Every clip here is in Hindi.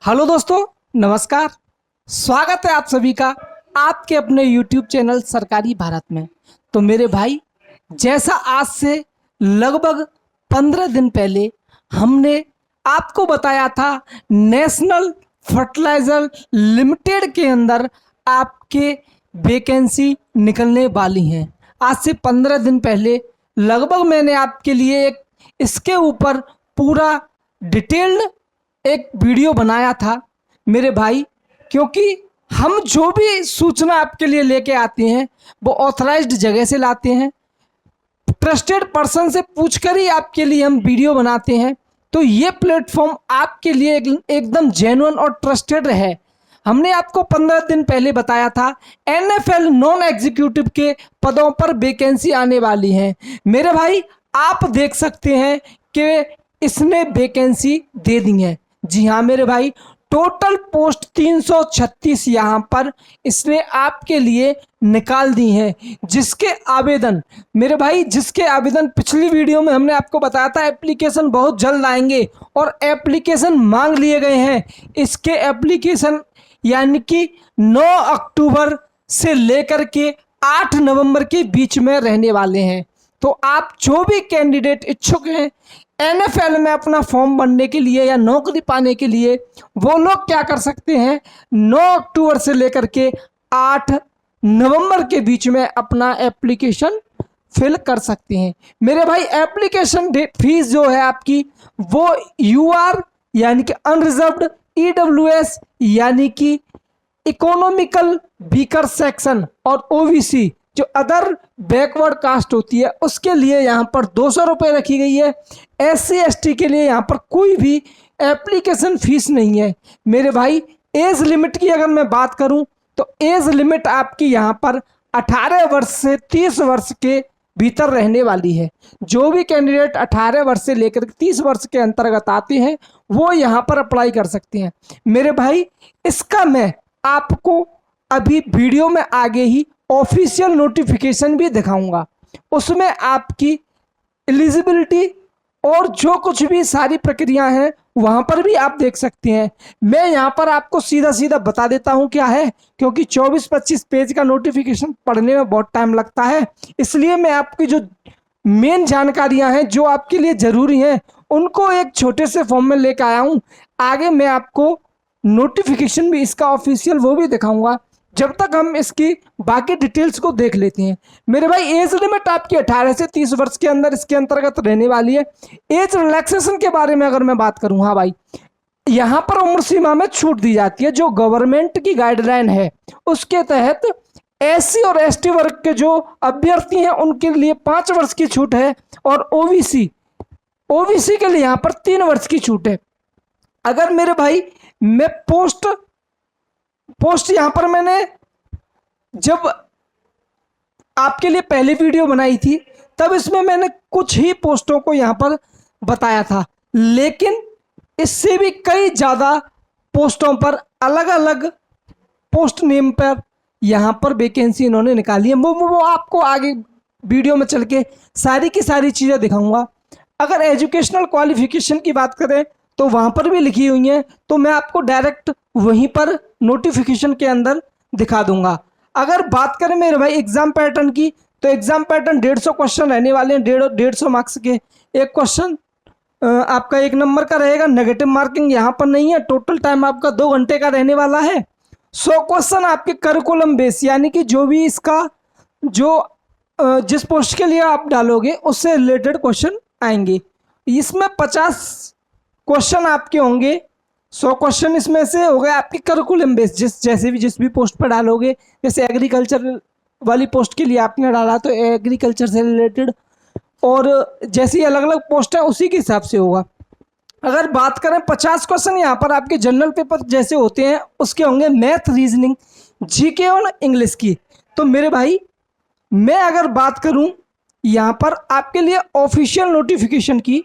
हेलो दोस्तों, नमस्कार। स्वागत है आप सभी का आपके अपने YouTube चैनल सरकारी भारत में। तो मेरे भाई, जैसा आज से लगभग 15 दिन पहले हमने आपको बताया था, नेशनल फर्टिलाइजर लिमिटेड के अंदर आपके वैकेंसी निकलने वाली हैं। आज से 15 दिन पहले लगभग मैंने आपके लिए एक इसके ऊपर पूरा डिटेल्ड एक वीडियो बनाया था मेरे भाई, क्योंकि हम जो भी सूचना आपके लिए लेके आते हैं वो ऑथराइज्ड जगह से लाते हैं, ट्रस्टेड पर्सन से पूछकर ही आपके लिए हम वीडियो बनाते हैं। तो ये प्लेटफॉर्म आपके लिए एकदम जेन्युइन और ट्रस्टेड है। हमने आपको 15 दिन पहले बताया था NFL नॉन एग्जीक्यूटिव के पदों पर वैकेंसी आने वाली है। मेरे भाई, आप देख सकते हैं कि इसने वैकेंसी दे दी है। जी हाँ मेरे भाई, टोटल पोस्ट 336 यहाँ पर इसने आपके लिए निकाल दी हैं। जिसके आवेदन मेरे भाई, जिसके आवेदन पिछली वीडियो में हमने आपको बताया था एप्लीकेशन बहुत जल्द आएंगे और एप्लीकेशन मांग लिए गए हैं। इसके एप्लीकेशन यानी कि 9 अक्टूबर से लेकर के 8 नवंबर के बीच में रहने वाले हैं। तो आप जो भी कैंडिडेट इच्छुक हैं NFL में अपना फॉर्म भरने के लिए या नौकरी पाने के लिए, वो लोग क्या कर सकते हैं, 9 अक्टूबर से लेकर के 8 नवंबर के बीच में अपना एप्लीकेशन फिल कर सकते हैं। मेरे भाई, एप्लीकेशन फीस जो है आपकी वो UR यानी कि अनरिजर्व्ड, EWS यानी कि इकोनॉमिकल वीकर सेक्शन और OBC जो अदर बैकवर्ड कास्ट होती है उसके लिए यहाँ पर 200 रुपये रखी गई है। SC ST के लिए यहाँ पर कोई भी एप्लीकेशन फीस नहीं है। मेरे भाई, एज लिमिट की अगर मैं बात करूँ तो एज लिमिट आपकी यहाँ पर 18 वर्ष से 30 वर्ष के भीतर रहने वाली है। जो भी कैंडिडेट 18 वर्ष से लेकर 30 वर्ष के अंतर्गत आते हैं वो यहाँ पर अप्लाई कर सकते हैं। मेरे भाई, इसका मैं आपको अभी वीडियो में आगे ही ऑफिशियल नोटिफिकेशन भी दिखाऊंगा। उसमें आपकी एलिजिबिलिटी और जो कुछ भी सारी प्रक्रिया हैं वहां पर भी आप देख सकते हैं। मैं यहां पर आपको सीधा सीधा बता देता हूं क्या है, क्योंकि 24-25 पेज का नोटिफिकेशन पढ़ने में बहुत टाइम लगता है। इसलिए मैं आपकी जो मेन जानकारियां हैं जो आपके लिए ज़रूरी हैं उनको एक छोटे से फॉर्म में लेकर आया हूं। आगे मैं आपको नोटिफिकेशन भी इसका ऑफिशियल वो भी दिखाऊंगा, जब तक हम इसकी बाकी डिटेल्स को देख लेते हैं। मेरे भाई, एज लिमिट आपकी 18 से 30 वर्ष के अंदर इसके अंतर्गत रहने वाली है। एज रिलैक्सेशन के बारे में अगर मैं बात करूं, हाँ भाई, यहाँ पर उम्र सीमा में छूट दी जाती है। जो गवर्नमेंट की गाइडलाइन है उसके तहत SC और ST वर्ग के जो अभ्यर्थी हैं उनके लिए 5 वर्ष की छूट है और OBC के लिए यहाँ पर 3 वर्ष की छूट है। अगर मेरे भाई मैं पोस्ट यहाँ पर मैंने जब आपके लिए पहले वीडियो बनाई थी तब इसमें मैंने कुछ ही पोस्टों को यहाँ पर बताया था, लेकिन इससे भी कई ज़्यादा पोस्टों पर अलग अलग पोस्ट नेम पर यहाँ पर वैकेंसी इन्होंने निकाली है। वो आपको आगे वीडियो में चल के सारी की सारी चीज़ें दिखाऊंगा। अगर एजुकेशनल क्वालिफिकेशन की बात करें तो वहाँ पर भी लिखी हुई हैं, तो मैं आपको डायरेक्ट वहीं पर नोटिफिकेशन के अंदर दिखा दूंगा। अगर बात करें मेरे भाई एग्जाम पैटर्न की, तो एग्जाम पैटर्न 150 क्वेश्चन रहने वाले हैं। 150 मार्क्स के एक क्वेश्चन आपका 1 नंबर का रहेगा। नेगेटिव मार्किंग यहाँ पर नहीं है। टोटल टाइम आपका 2 घंटे का रहने वाला है। 100 क्वेश्चन आपके करिकुलम बेस यानी कि जो भी इसका जिस पोस्ट के लिए आप डालोगे उससे रिलेटेड क्वेश्चन आएंगे। इसमें 50 क्वेश्चन आपके होंगे। 100 क्वेश्चन इसमें से हो गए आपकी करिकुलम बेस, जिस भी पोस्ट पर डालोगे। जैसे एग्रीकल्चर वाली पोस्ट के लिए आपने डाला तो एग्रीकल्चर से रिलेटेड, और जैसी अलग अलग पोस्ट है उसी के हिसाब से होगा। अगर बात करें 50 क्वेश्चन यहाँ पर आपके जनरल पेपर जैसे होते हैं उसके होंगे मैथ, रीजनिंग, GK और इंग्लिश की। तो मेरे भाई, मैं अगर बात करूँ यहाँ पर आपके लिए ऑफिशियल नोटिफिकेशन की,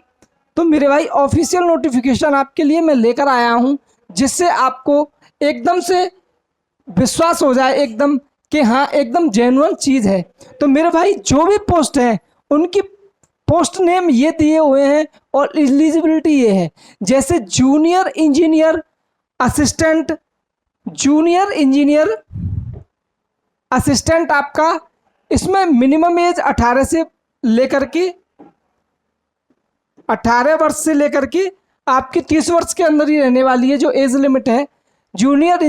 तो मेरे भाई ऑफिशियल नोटिफिकेशन आपके लिए मैं लेकर आया हूं, जिससे आपको एकदम से विश्वास हो जाए एकदम कि हाँ एकदम जेन्युइन चीज़ है। तो मेरे भाई, जो भी पोस्ट है उनकी पोस्ट नेम ये दिए हुए हैं और एलिजिबिलिटी ये है। जैसे junior engineer assistant, junior engineer assistant आपका, इसमें मिनिमम एज 18 से लेकर के 18 वर्ष से लेकर के आपकी 30 वर्ष के अंदर ही रहने वाली है जो एज लिमिट है। Junior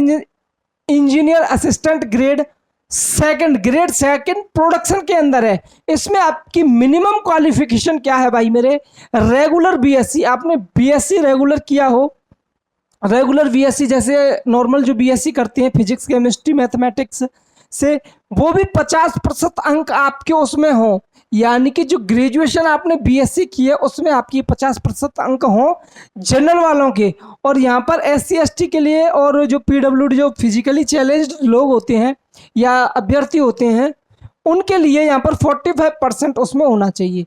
engineer assistant grade second production के अंदर है। इसमें आपकी मिनिमम क्वालिफिकेशन क्या है भाई मेरे, रेगुलर बीएससी, आपने बीएससी रेगुलर किया हो, रेगुलर बीएससी जैसे नॉर्मल जो बीएससी करते हैं फिजिक्स केमिस्ट्री मैथमेटिक्स से, वो भी 50% अंक आपके उसमें हो, यानी कि जो ग्रेजुएशन आपने बीएससी की है उसमें आपकी 50% अंक हो जनरल वालों के। और यहाँ पर एससी एसटी के लिए और जो पीडब्ल्यूडी जो फिजिकली चैलेंज्ड लोग होते हैं या अभ्यर्थी होते हैं उनके लिए यहाँ पर 45% उसमें होना चाहिए।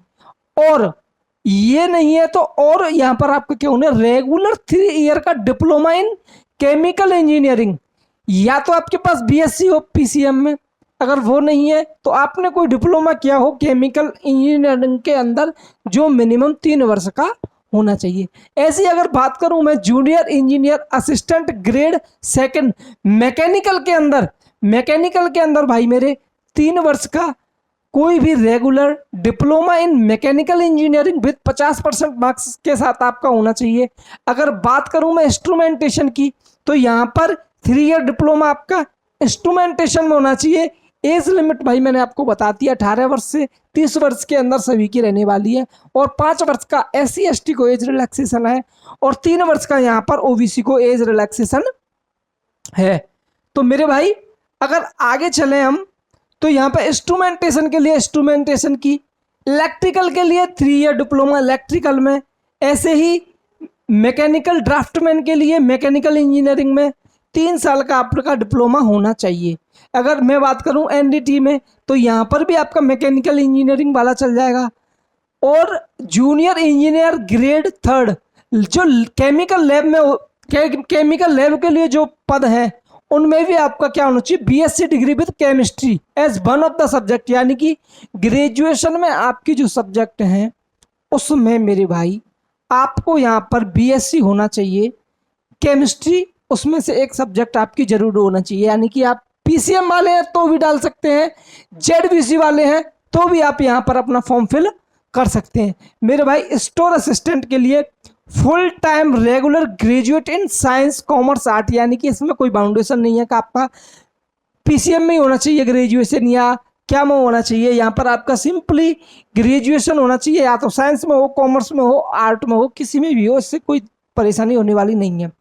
और ये नहीं है तो और यहाँ पर आपका क्या होना है, रेगुलर 3 ईयर का डिप्लोमा इन केमिकल इंजीनियरिंग, या तो आपके पास बीएससी हो पीसीएम में, अगर वो नहीं है तो आपने कोई डिप्लोमा किया हो केमिकल इंजीनियरिंग के अंदर जो मिनिमम 3 वर्ष का होना चाहिए। ऐसी अगर बात करूं मैं junior engineer assistant grade second mechanical के अंदर भाई मेरे 3 वर्ष का कोई भी regular diploma in mechanical engineering with 50% marks के साथ आपका होना चाहिए। अगर बात करूं मैं इंस्ट्रूमेंटेशन की तो यहाँ पर 3 ईयर डिप्लोमा आपका इंस्ट्रूमेंटेशन में होना चाहिए। एज लिमिट भाई मैंने आपको बता दिया 18 वर्ष से 30 वर्ष के अंदर सभी की रहने वाली है। और 5 वर्ष का एससी एसटी को एज रिलैक्सेशन है और 3 वर्ष का यहाँ पर ओबीसी को एज रिलैक्सेशन है। तो मेरे भाई अगर आगे चले हम तो यहाँ पर इंस्ट्रूमेंटेशन के लिए इंस्ट्रूमेंटेशन की, इलेक्ट्रिकल के लिए 3 ईयर डिप्लोमा इलेक्ट्रिकल में, ऐसे ही मैकेनिकल ड्राफ्टमैन के लिए मैकेनिकल इंजीनियरिंग में 3 साल का आपका डिप्लोमा होना चाहिए। अगर मैं बात करूं एनडीटी में तो यहाँ पर भी आपका मैकेनिकल इंजीनियरिंग वाला चल जाएगा। और जूनियर इंजीनियर ग्रेड 3 जो केमिकल लैब के लिए जो पद हैं उनमें भी आपका क्या होना चाहिए, BSc degree with chemistry as one of the subject, यानी कि ग्रेजुएशन में आपकी जो सब्जेक्ट हैं उसमें मेरे भाई आपको यहाँ पर बीएससी होना चाहिए केमिस्ट्री, उसमें से एक सब्जेक्ट आपकी जरूर होना चाहिए। यानी कि आप पीसीएम वाले हैं तो भी डाल सकते हैं, जेडबीसी वाले हैं तो भी आप यहाँ पर अपना फॉर्म फिल कर सकते हैं। मेरे भाई स्टोर असिस्टेंट के लिए full time regular graduate in science commerce art, यानी कि इसमें कोई बाउंडेशन नहीं है कि आपका पीसीएम में ही होना चाहिए ग्रेजुएशन या क्या में होना चाहिए। यहाँ पर आपका सिंपली ग्रेजुएशन होना चाहिए, या तो साइंस में हो, कॉमर्स में हो, आर्ट में हो, किसी में भी हो, इससे कोई परेशानी होने वाली नहीं है।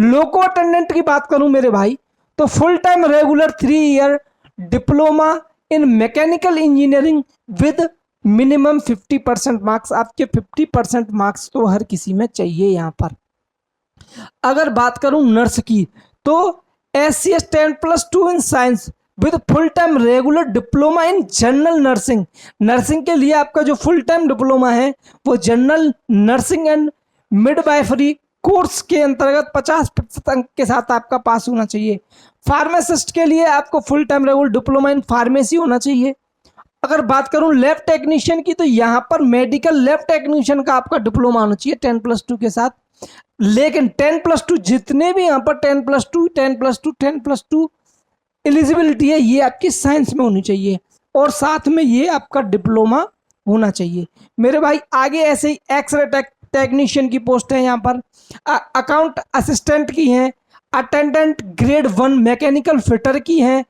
लोको अटेंडेंट की बात करूं मेरे भाई तो full time regular 3 year diploma in mechanical engineering with minimum 50% marks, आपके 50% मार्क्स तो हर किसी में चाहिए। यहाँ पर अगर बात करूं नर्स की तो SCS 10+2 in science with full time regular diploma in general nursing. Nursing के लिए आपका जो फुल टाइम डिप्लोमा है वो general nursing and midwifery course के अंतर्गत 50% अंक के साथ आपका पास होना चाहिए। फार्मासिस्ट के लिए आपको full time regular diploma in pharmacy होना चाहिए। अगर बात करूं लैब टेक्नीशियन की तो यहाँ पर मेडिकल लैब टेक्नीशियन का आपका डिप्लोमा होना चाहिए 10+2 के साथ। लेकिन 10+2 जितने भी यहाँ पर 10+2 एलिजिबिलिटी है ये आपकी साइंस में होनी चाहिए और साथ में ये आपका डिप्लोमा होना चाहिए। मेरे भाई आगे ऐसे ही एक्सरे टेक्नीशियन की पोस्ट है, यहाँ पर अकाउंट असिस्टेंट की हैं, अटेंडेंट ग्रेड 1 मैकेनिकल फिटर की हैं,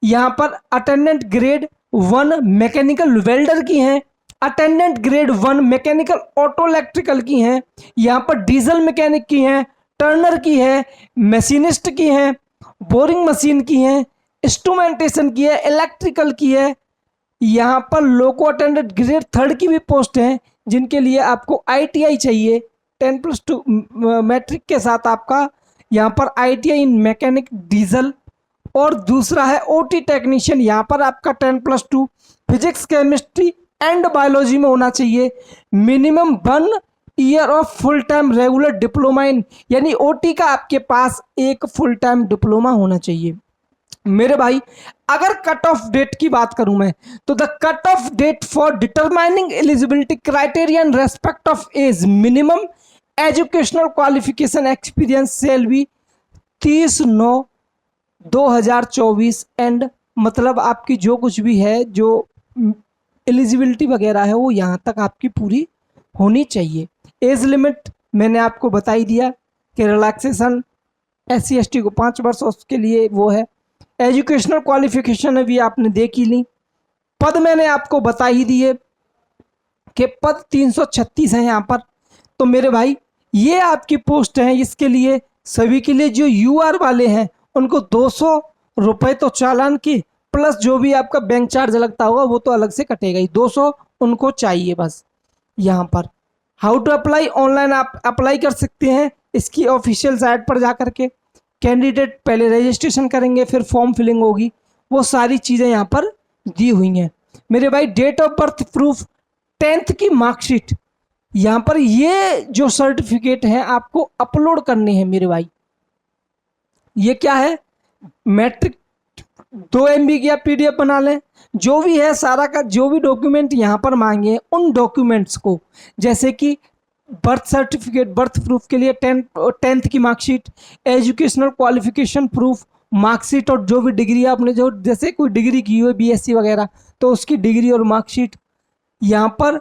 यहाँ पर अटेंडेंट ग्रेड 1 मैकेनिकल वेल्डर की हैं, attendant grade 1 mechanical auto electrical की हैं, यहाँ पर डीजल मैकेनिक की हैं, टर्नर की है, मशीनिस्ट की हैं, बोरिंग मशीन की हैं, इंस्ट्रूमेंटेशन की है, इलेक्ट्रिकल की है। यहाँ पर लोको अटेंडेंट ग्रेड 3 की भी पोस्ट है जिनके लिए आपको ITI चाहिए 10+2 मैट्रिक के साथ आपका यहाँ पर ITI इन मैकेनिक डीजल। और दूसरा है OT टेक्नीशियन, यहाँ पर आपका 10+2 फिजिक्स केमिस्ट्री एंड बायोलॉजी में होना चाहिए। Minimum 1 year of full time regular diploma in, यानी OT का आपके पास एक फुल टाइम डिप्लोमा होना चाहिए। मेरे भाई अगर कट ऑफ डेट की बात करूं मैं तो the cut off date for determining eligibility criteria in respect of age minimum educational qualification experience shall be 30/9/2024 and मतलब आपकी जो कुछ भी है, जो एलिजिबिलिटी वगैरह है, वो यहाँ तक आपकी पूरी होनी चाहिए। एज लिमिट मैंने आपको बता ही दिया कि रिलैक्सेशन SC ST को 5 वर्ष उसके लिए वो है। एजुकेशनल क्वालिफिकेशन अभी आपने देख ही ली। पद मैंने आपको बता ही दिए कि पद 336 है यहाँ पर। तो मेरे भाई ये आपकी पोस्ट है, इसके लिए सभी के लिए जो UR वाले हैं उनको 200 रुपये तो चालान की प्लस जो भी आपका बैंक चार्ज लगता होगा वो तो अलग से कटेगा ही, 200 उनको चाहिए बस। यहाँ पर हाउ टू अप्लाई, ऑनलाइन आप अप्लाई कर सकते हैं इसकी ऑफिशियल साइट पर जा करके। कैंडिडेट पहले रजिस्ट्रेशन करेंगे, फिर फॉर्म फिलिंग होगी, वो सारी चीज़ें यहाँ पर दी हुई हैं मेरे भाई। Date of birth proof, 10th की मार्कशीट, यहाँ पर ये जो सर्टिफिकेट है आपको अपलोड करने हैं मेरे भाई। ये क्या है, मैट्रिक 2 MB की आप PDF बना लें, जो भी है सारा का जो भी डॉक्यूमेंट यहाँ पर मांगे उन डॉक्यूमेंट्स को, जैसे कि बर्थ सर्टिफिकेट, बर्थ प्रूफ के लिए 10th की marksheet, educational qualification proof, marksheet और जो भी डिग्री आपने जो जैसे कोई डिग्री की हो BSc वगैरह तो उसकी डिग्री और मार्कशीट। यहाँ पर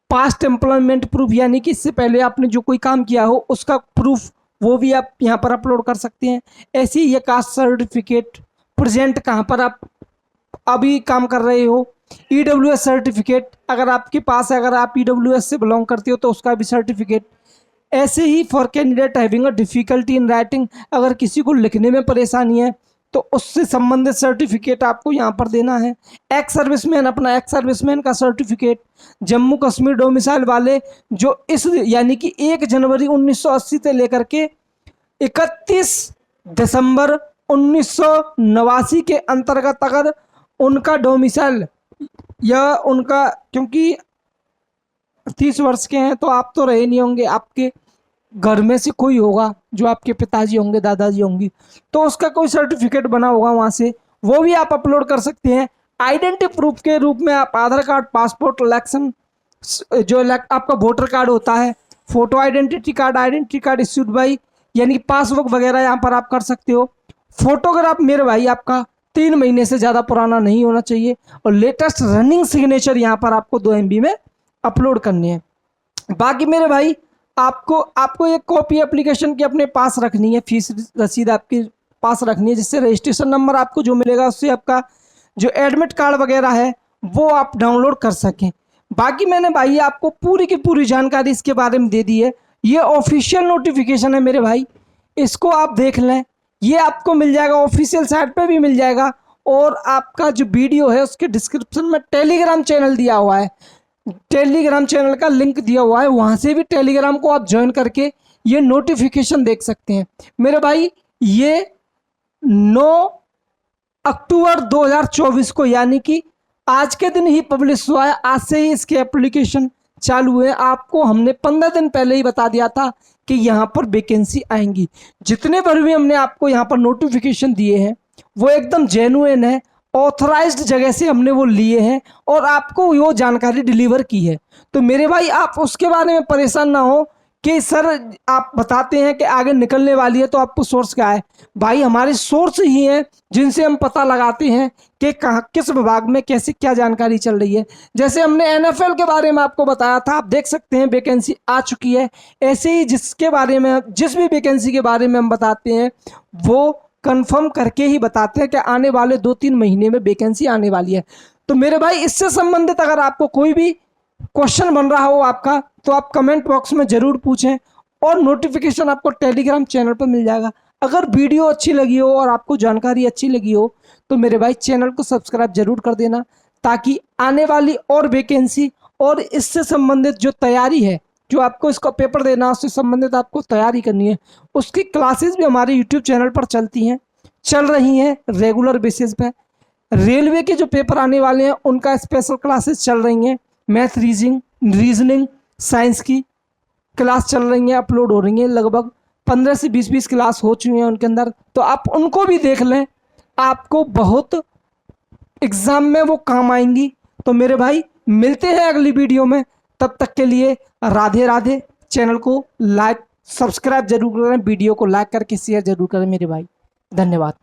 पास्ट एम्प्लॉयमेंट प्रूफ यानी कि इससे पहले आपने जो कोई काम किया हो उसका प्रूफ, वो भी आप यहाँ पर अपलोड कर सकते हैं। ऐसे ही ये कास्ट सर्टिफिकेट, प्रेजेंट कहाँ पर आप अभी काम कर रहे हो, EWS सर्टिफिकेट अगर आपके पास है, अगर आप EWS से बिलोंग करते हो तो उसका भी सर्टिफिकेट। ऐसे ही for candidate having a difficulty in writing, अगर किसी को लिखने में परेशानी है तो उससे संबंधित सर्टिफिकेट आपको यहाँ पर देना है। एक्स सर्विसमैन, अपना एक्स सर्विसमैन का सर्टिफिकेट। जम्मू कश्मीर डोमिसाइल वाले जो इस यानी कि 1 जनवरी 1980 से लेकर के 31 दिसंबर 1989 के अंतर्गत अगर उनका डोमिसाइल या उनका, क्योंकि 30 वर्ष के हैं तो आप तो रहे नहीं होंगे, आपके घर में से कोई होगा जो आपके पिताजी होंगे, दादाजी होंगी, तो उसका कोई सर्टिफिकेट बना होगा वहाँ से, वो भी आप अपलोड कर सकते हैं। आइडेंटिटी प्रूफ के रूप में आप आधार कार्ड, पासपोर्ट, इलेक्शन जो आपका वोटर कार्ड होता है, photo identity card issued by यानी पासबुक वगैरह यहाँ पर आप कर सकते हो। फोटोग्राफ मेरे भाई आपका 3 महीने से ज़्यादा पुराना नहीं होना चाहिए और लेटेस्ट रनिंग सिग्नेचर यहाँ पर आपको 2 MB में अपलोड करने हैं। बाकी मेरे भाई आपको एक कॉपी एप्लीकेशन की अपने पास रखनी है, फीस रसीद आपके पास रखनी है, जिससे रजिस्ट्रेशन नंबर आपको जो मिलेगा उससे आपका जो एडमिट कार्ड वगैरह है वो आप डाउनलोड कर सकें। बाकी मैंने भाई आपको पूरी की पूरी जानकारी इसके बारे में दे दी है। ये ऑफिशियल नोटिफिकेशन है मेरे भाई, इसको आप देख लें, ये आपको मिल जाएगा ऑफिशियल साइट पे भी मिल जाएगा। और आपका जो वीडियो है उसके डिस्क्रिप्शन में टेलीग्राम चैनल दिया हुआ है, टेलीग्राम चैनल का लिंक दिया हुआ है, वहाँ से भी टेलीग्राम को आप ज्वाइन करके ये नोटिफिकेशन देख सकते हैं मेरे भाई। ये 9 अक्टूबर 2024 को यानी कि आज के दिन ही पब्लिश हुआ है, आज से ही इसके एप्लीकेशन चालू है। आपको हमने 15 दिन पहले ही बता दिया था कि यहाँ पर वैकेंसी आएंगी। जितने बार भी हमने आपको यहाँ पर नोटिफिकेशन दिए हैं वो एकदम जेन्युइन है, ऑथराइज्ड जगह से हमने वो लिए हैं और आपको वो जानकारी डिलीवर की है। तो मेरे भाई आप उसके बारे में परेशान ना हो कि सर आप बताते हैं कि आगे निकलने वाली है तो आपको सोर्स क्या है। भाई हमारे सोर्स ही हैं जिनसे हम पता लगाते हैं कि कहाँ किस विभाग में कैसे क्या जानकारी चल रही है। जैसे हमने NFL के बारे में आपको बताया था, आप देख सकते हैं वैकेंसी आ चुकी है। ऐसे ही जिसके बारे में जिस भी वैकेंसी के बारे में हम बताते हैं वो कंफर्म करके ही बताते हैं कि आने वाले 2-3 महीने में वैकेंसी आने वाली है। तो मेरे भाई इससे संबंधित अगर आपको कोई भी क्वेश्चन बन रहा हो आपका तो आप कमेंट बॉक्स में ज़रूर पूछें और नोटिफिकेशन आपको टेलीग्राम चैनल पर मिल जाएगा। अगर वीडियो अच्छी लगी हो और आपको जानकारी अच्छी लगी हो तो मेरे भाई चैनल को सब्सक्राइब जरूर कर देना, ताकि आने वाली और वैकेंसी और इससे संबंधित जो तैयारी है, जो आपको इसका पेपर देना उससे संबंधित आपको तैयारी करनी है, उसकी क्लासेस भी हमारे यूट्यूब चैनल पर चल रही हैं रेगुलर बेसिस पे। रेलवे के जो पेपर आने वाले हैं उनका स्पेशल क्लासेस चल रही हैं, मैथ, रीजनिंग, साइंस की क्लास चल रही हैं, अपलोड हो रही हैं। लगभग 15 से 20 क्लास हो चुकी हैं उनके अंदर, तो आप उनको भी देख लें, आपको बहुत एग्ज़ाम में वो काम आएंगी। तो मेरे भाई मिलते हैं अगली वीडियो में, तब तक के लिए राधे राधे। चैनल को लाइक सब्सक्राइब जरूर करें, वीडियो को लाइक करके शेयर जरूर करें मेरे भाई। धन्यवाद।